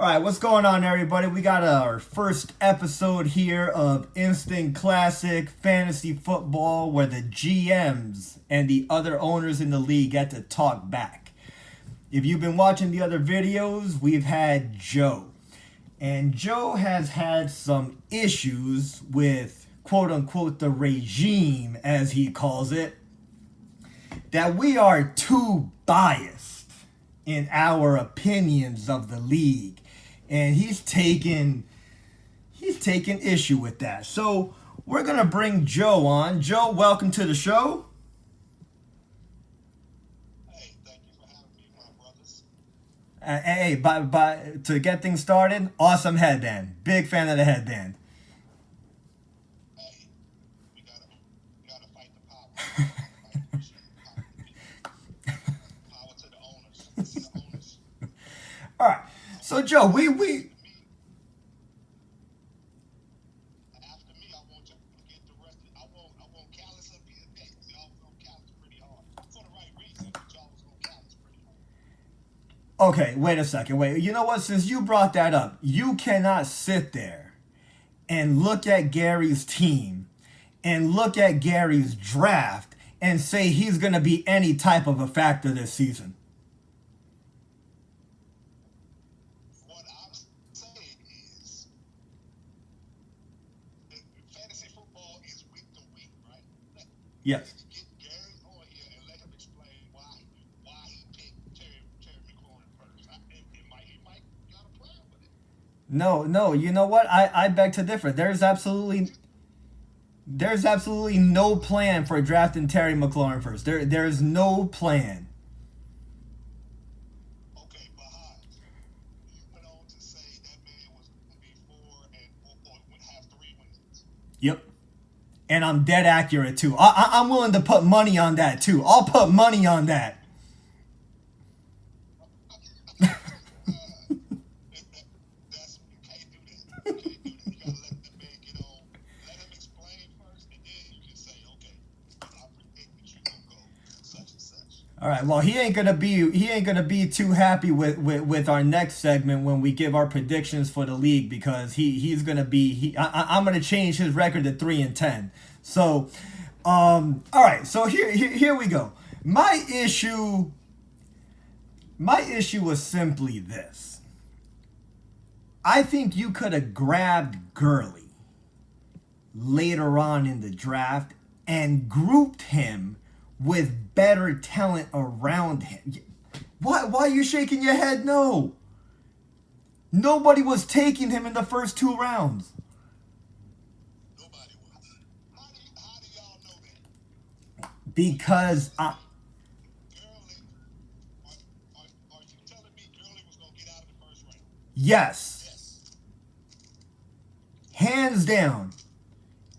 All right, what's going on, everybody? We got our first episode here of Instant Classic Fantasy Football, where the GMs and the other owners in the league get to talk back. If you've been watching the other videos, we've had Joe. And Joe has had some issues with, quote unquote, the regime, as he calls it, that we are too biased in our opinions of the league. And he's taken issue with that. So we're gonna bring Joe on. Joe, welcome to the show. Hey, thank you for having me, my brothers. To get things started, awesome headband. Big fan of the headband. Hey, we gotta fight the power. Power to the owners. To the owners. All right. So Joe, we After me, I want you to get the rest of it. I want Callis up here next. Y'all was on Callis pretty hard. For the right reason, but y'all was on Callis pretty hard. Okay, wait a second. Wait. You know what? Since you brought that up, you cannot sit there and look at Gary's team and look at Gary's draft and say he's going to be any type of a factor this season. What I'm saying is, fantasy football is week to week, right? Yes. Get Gary on here and let him explain why he picked Terry McLaurin first. He might got a plan with it. No. You know what? I beg to differ. There's absolutely no plan for drafting Terry McLaurin first. There is no plan. Okay, but Hodge, you went on to say that man was going to be or would have 3 wins. Yep. And I'm dead accurate too. I'm willing to put money on that too. I'll put money on that. That's you can't do that. You can't do that. You gotta let the man get on. Let him explain first, and then you can say, okay, I predict that you're gonna go such and such. All right. Well, he ain't gonna be too happy with our next segment when we give our predictions for the league, because he's gonna be I'm gonna change his record to 3-10. So, all right. So here we go. My issue was simply this. I think you could have grabbed Gurley later on in the draft and grouped him with better talent around him. Why are you shaking your head? No. Nobody was taking him in the first 2 rounds. Nobody was. How do y'all know that? Because Gurley, are you telling me Gurley was gonna get out of the first round? yes, Yes. hands down.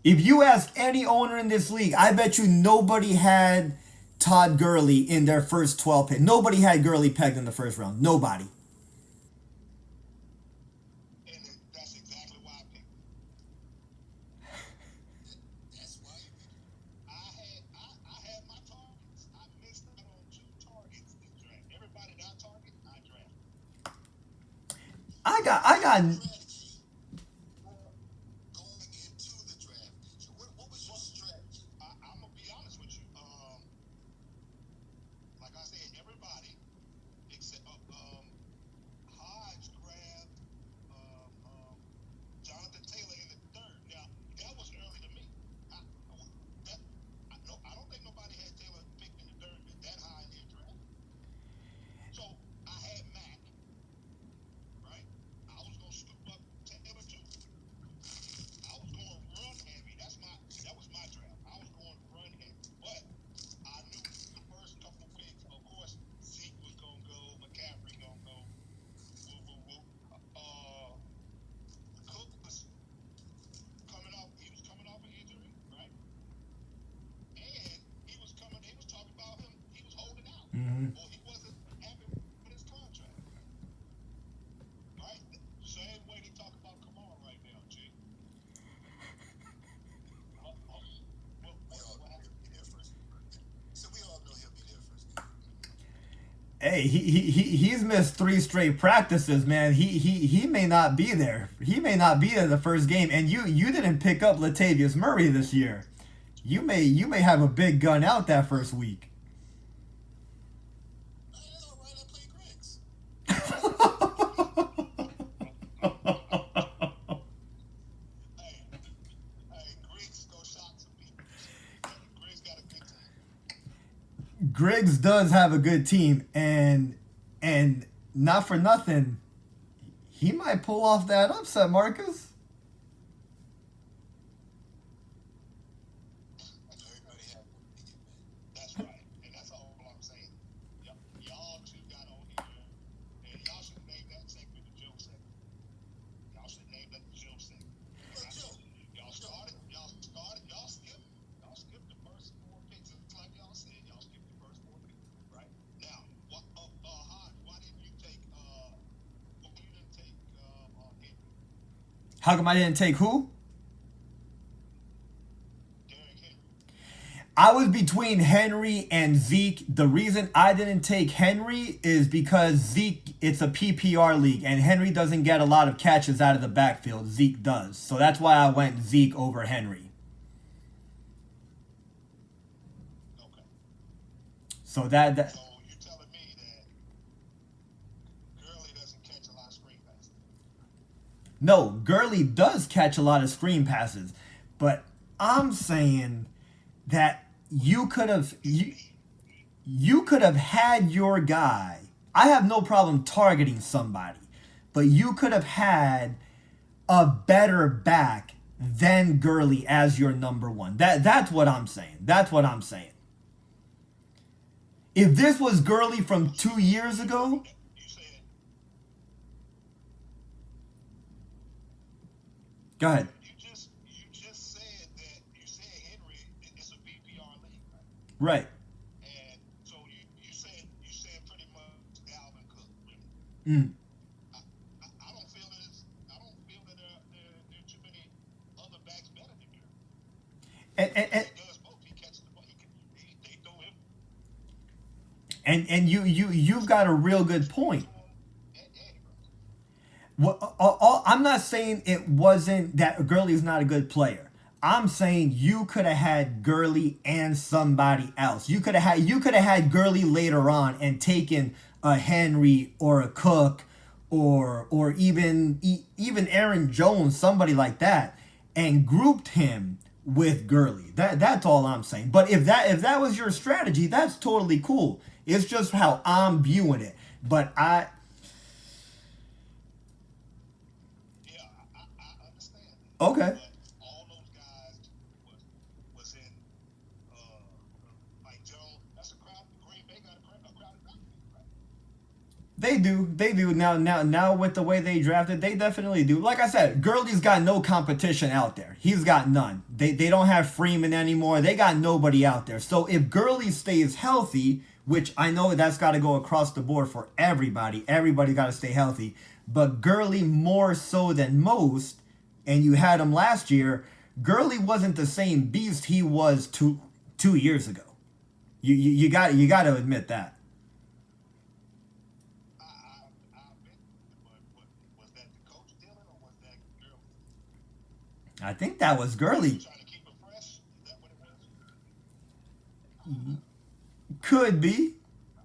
If you ask any owner in this league, I bet you nobody had Todd Gurley in their first 12 pick. Nobody had Gurley pegged in the first round. Nobody. And that's exactly why I picked him. That's why you picked him. I had my targets. I missed out on 2 targets this draft. Everybody that I target, I draft. I got Strategy for going into the draft. So what was your strategy? I'm gonna be honest with you. Like I said, everybody except Hodge grabbed Jonathan Taylor in the 3rd. Now that was early to me. I don't think nobody had Taylor picked in the 3rd that high in their draft. So I had Mac, right? I was gonna scoop up Hey, he's missed 3 straight practices, man. He may not be there. He may not be there the first game. And you didn't pick up Latavius Murray this year. You may have a big gun out that first week. That's all right. I play Griggs. Hey, Griggs go shock some people. Griggs got a good team. Griggs does have a good team, and not for nothing, he might pull off that upset, Marcus. Everybody have an opinion, man. That's right, and that's all I'm saying. Y'all two got on here, and y'all should name that segment the Joe segment. Y'all should name that the Joe segment. Y'all skipped the first 4 picks. It's like y'all said, y'all skipped the first 4 picks, right? Now, Hodge, why didn't you take Henry? How come I didn't take who? Derrick Henry. I was between Henry and Zeke. The reason I didn't take Henry is because Zeke, it's a PPR league, and Henry doesn't get a lot of catches out of the backfield. Zeke does. So that's why I went Zeke over Henry. Okay. So that So you're telling me that Gurley doesn't catch a lot of screen passes? no, Gurley does catch a lot of screen passes, but I'm saying that you could have had your guy. I have no problem targeting somebody, but you could have had a better back than Gurley as your number one. That's what I'm saying. That's what I'm saying. If this was Gurley from 2 years ago, You said go ahead. you just said that you said Henry is a PPR league, right? Right. And so you said pretty much Dalvin Cook, really. Mm. I don't feel that there are too many other backs better than Gurley. And He does both. He catches the ball. They throw him you've got a real good point. and he runs. I'm not saying it wasn't that Gurley's not a good player. I'm saying you could have had Gurley and somebody else. You could have had Gurley later on and taken a Henry or a Cook or even Aaron Jones, somebody like that, and grouped him with Gurley. That's all I'm saying. But if that was your strategy, that's totally cool. It's just how I'm viewing it. But Yeah, I understand that. okay. But all those guys was in like Joe. That's a crowd. Green Bay got a crowded backfield, right? They do. Now with the way they drafted, they definitely do. Like I said, Gurley's got no competition out there. He's got none. They don't have Freeman anymore. They got nobody out there. So if Gurley stays healthy, which I know that's got to go across the board for everybody. Everybody got to stay healthy. But Gurley more so than most, and you had him last year, Gurley wasn't the same beast he was two years ago. You got to admit that. I admit, but was that the coach dealing or was that Gurley? I think that was Gurley. Trying to keep it fresh? Is that what it was? Could be.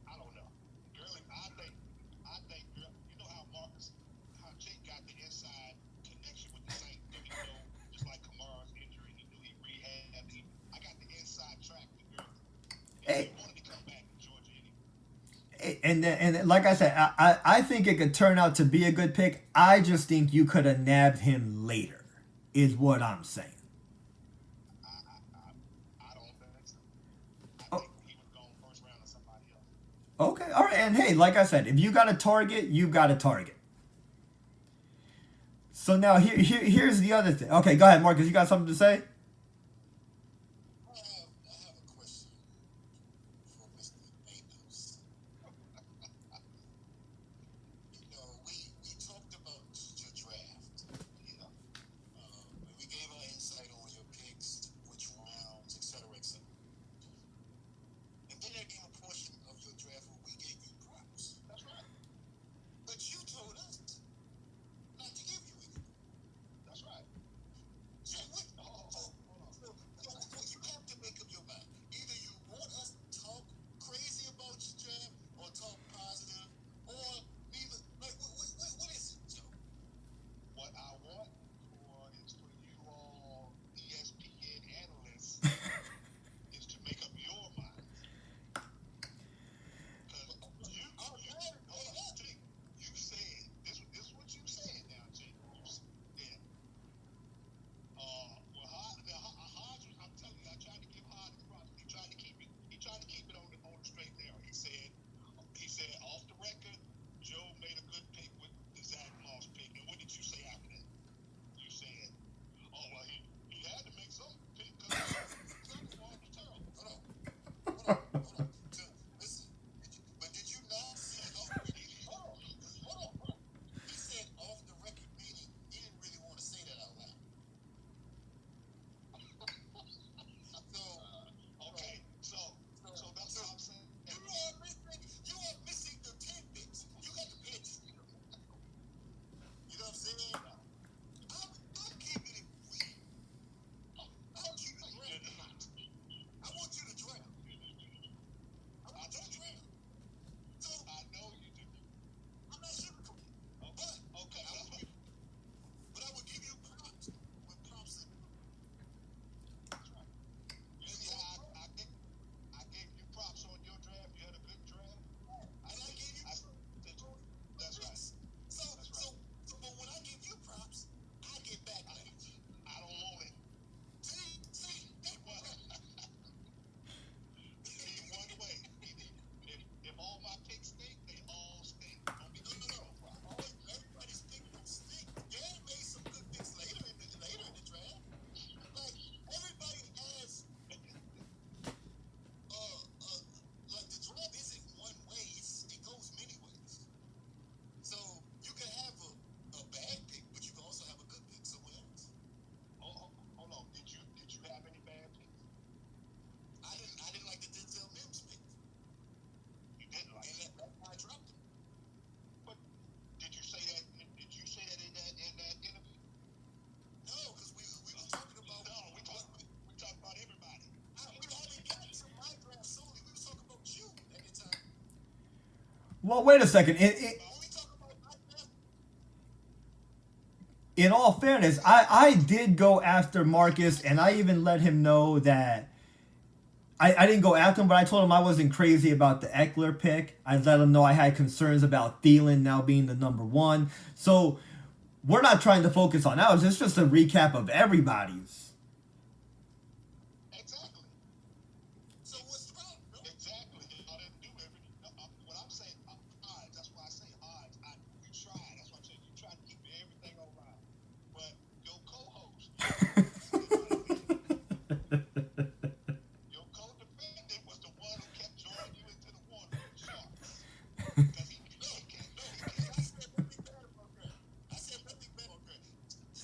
I don't know. Gurley, I think you know how Jake got the inside connection with the Saints. He knew, just like Kamara's injury, he knew he rehabbed. I got the inside track with Gurley. Hey. He wanted to come back to Georgia anyway. And like I said, I think it could turn out to be a good pick. I just think you could have nabbed him later, is what I'm saying. I don't think so. Oh. I think he was going first round or somebody else. Okay, all right. And hey, like I said, if you got a target, you've got a target. So now here's the other thing. Okay, go ahead, Marcus. You got something to say? I have a question for Mr. Angels. We talked about your draft. Yeah. We gave our insight on your picks, which rounds, et cetera, et cetera. And then there came a portion of your draft where we gave you props. Well, wait a second. Only talk about black men. In all fairness, I did go after Marcus, and I even let him know that I didn't go after him, but I told him I wasn't crazy about the Eckler pick. I let him know I had concerns about Thielen now being the number one. So we're not trying to focus on ours. It's just a recap of everybody's. Exactly. So what's the problem? No? Exactly. I didn't do everything. What I'm saying, odds. That's why I say odds. You tried. That's why I'm saying you tried to keep everything online. But your co-host, your co-defendant was the one who kept drawing you into the water with the sharks. Because he can't. No, he can't. I said nothing bad about Greg. I said nothing bad about Greg.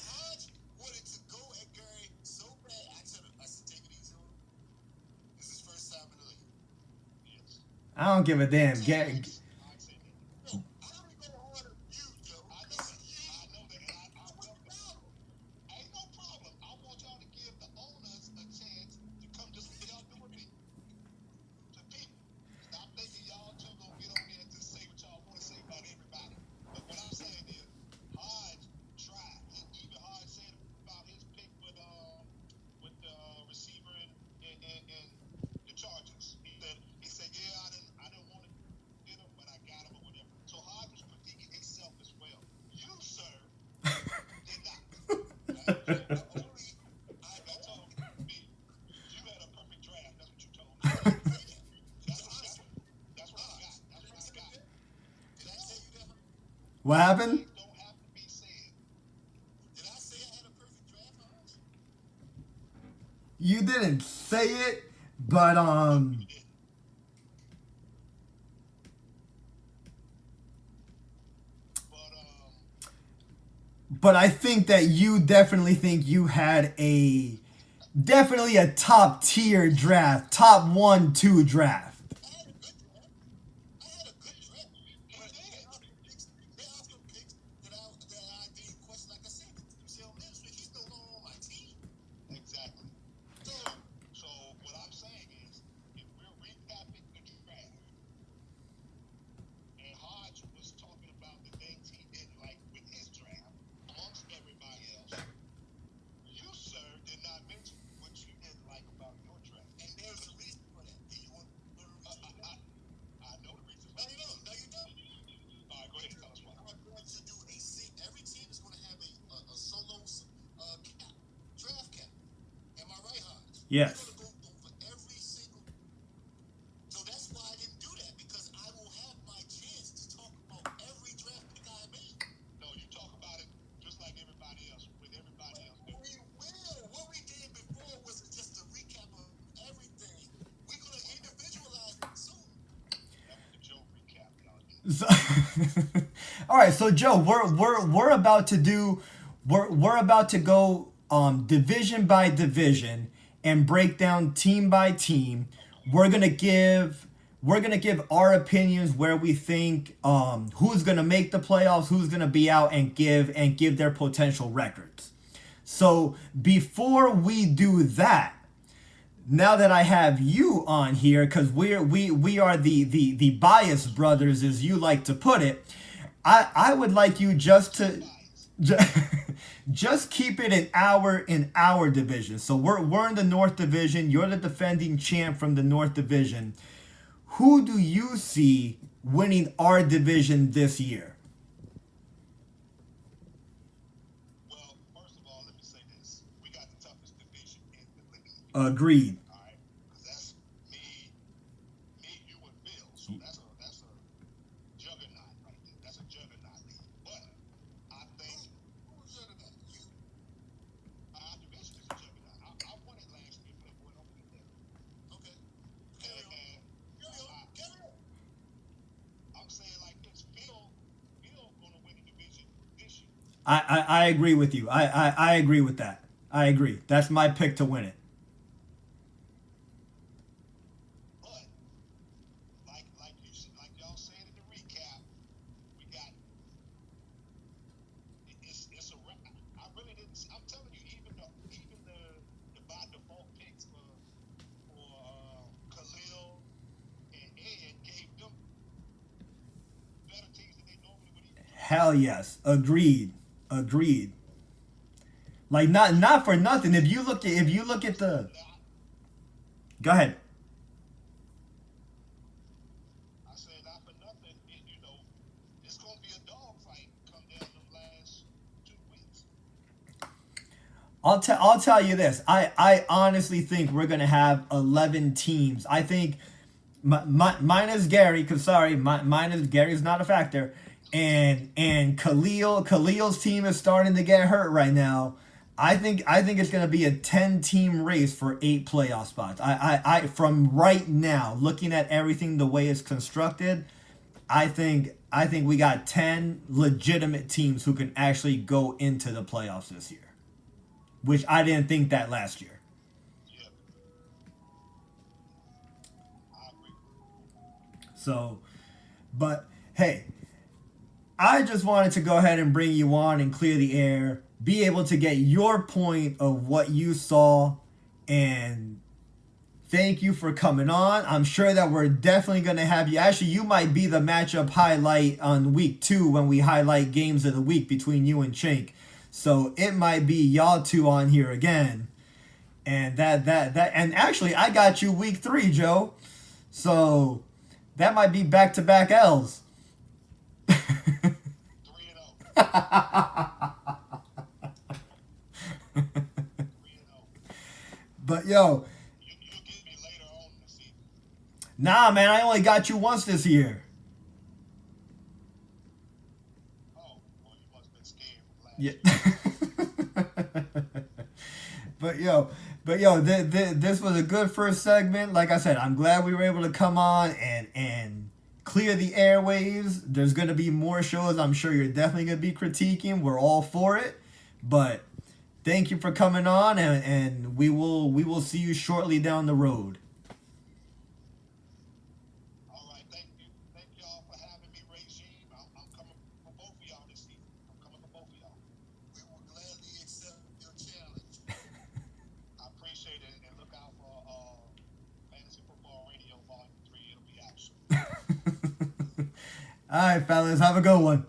Hodge wanted to go at Gary so bad. I said, take it easy on him. This is his first time in the league. Yes. I don't give a damn. I said that. No, I don't go hard on you, Joe. I know that. And I want the problem. Ain't no problem. I want y'all to give the owners a chance to come just like y'all do with me. To people. Stop thinking y'all two gonna get on there and just say what y'all want to say about everybody. But what I'm saying is, Hodge tried. Even Hodge said about his pick with the receiver and the Chargers. He said, yeah, I didn't want to get him, but I got him or whatever. So Hodge was critiquing himself as well. You, sir, did not. I told me you had a perfect draft. That's what you told me. That's what I got. That's what I got. Did I say you that? What happened? Things don't have to be said. Did I say I had a perfect draft, Hodge? You didn't say it, but You did. but I think that you definitely think you had definitely a top tier draft, top 1-2 draft. I had a good draft. But there are some picks that I didn't question. Like I said, Michelle Lynch, he's no longer on my team. Exactly. So what I'm saying is, if we're recapping the draft, and Hodge was talking about the things he didn't like with his draft, amongst everybody else, you, sir, did not mention what you didn't like about your draft. And there's a reason for that. Do you want to know the reason? I know the reason. No, you don't. No, you don't. All right, go ahead. Tell us why. I'm going to do every team is going to have a solo cap, draft cap. Am I right, Hodge? Yes. We're going to go over every single. So that's why I didn't do that, because I will have my chance to talk about every draft pick I made. No, you talk about it just like everybody else, with everybody else. We will. What we did before was just a recap of everything. We're going to individualize it soon. That was the Joe recap, y'all did. So, all right, so Joe, we're about to do we're about to go division by division and break down team by team. We're gonna give our opinions where we think who's gonna make the playoffs, who's gonna be out, and give their potential records. So before we do that, now that I have you on here, because we are the bias brothers, as you like to put it, I would like you just to just keep it in our division. So we're in the North Division. You're the defending champ from the North Division. Who do you see winning our division this year? Well, first of all, let me say this. We got the toughest division in the league. Agreed. All right? Because that's me, you, and Bill. So that's a juggernaut right there. That's a juggernaut league. But I think who's juggernaut? You. Our division is a juggernaut. I won it last year, but it went over the net. Okay. Carry on. I'm saying like this. Bill gonna win the division this year. I agree with you. I agree with that. I agree. That's my pick to win it. But like y'all said in the recap, we got it's a I really didn't. I'm telling you, even the by default picks for Khalil and Ed gave them Hell yes. Agreed. Agreed. Like not for nothing. If you look at the Now, Go ahead. I said not for nothing. It's gonna be a dog fight come down the last 2 weeks. I'll tell you this. I honestly think we're gonna have 11 teams. I think minus Gary, cause sorry, minus Gary's not a factor, and Khalil's team is starting to get hurt right now. I think it's gonna be a 10-team race for 8 playoff spots. I from right now, looking at everything the way it's constructed, I think we got 10 legitimate teams who can actually go into the playoffs this year, which I didn't think that last year. Yeah, I agree. So, but hey, I just wanted to go ahead and bring you on and clear the air, be able to get your point of what you saw, and thank you for coming on. I'm sure that we're definitely going to have you. Actually, you might be the matchup highlight on week 2 when we highlight games of the week between you and Chink. So it might be y'all two on here again. And and actually I got you week 3, Joe. So that might be back-to-back L's. 3-0. 3-0. But yo, You'll get me later on in the season. nah, man, I only got you once this year. Oh, well, you must have been scared from last Yeah. year. but yo, this was a good first segment. Like I said, I'm glad we were able to come on and clear the airwaves. There's gonna be more shows. I'm sure you're definitely gonna be critiquing. We're all for it. But thank you for coming on, and we will see you shortly down the road. All right, thank you. Thank y'all for having me, Regime. I'm coming for both of y'all this season. I'm coming for both of y'all. We will gladly accept your challenge. I appreciate it, and look out for Fantasy Football Radio Volume 3. It'll be out soon. All right, fellas, have a good one.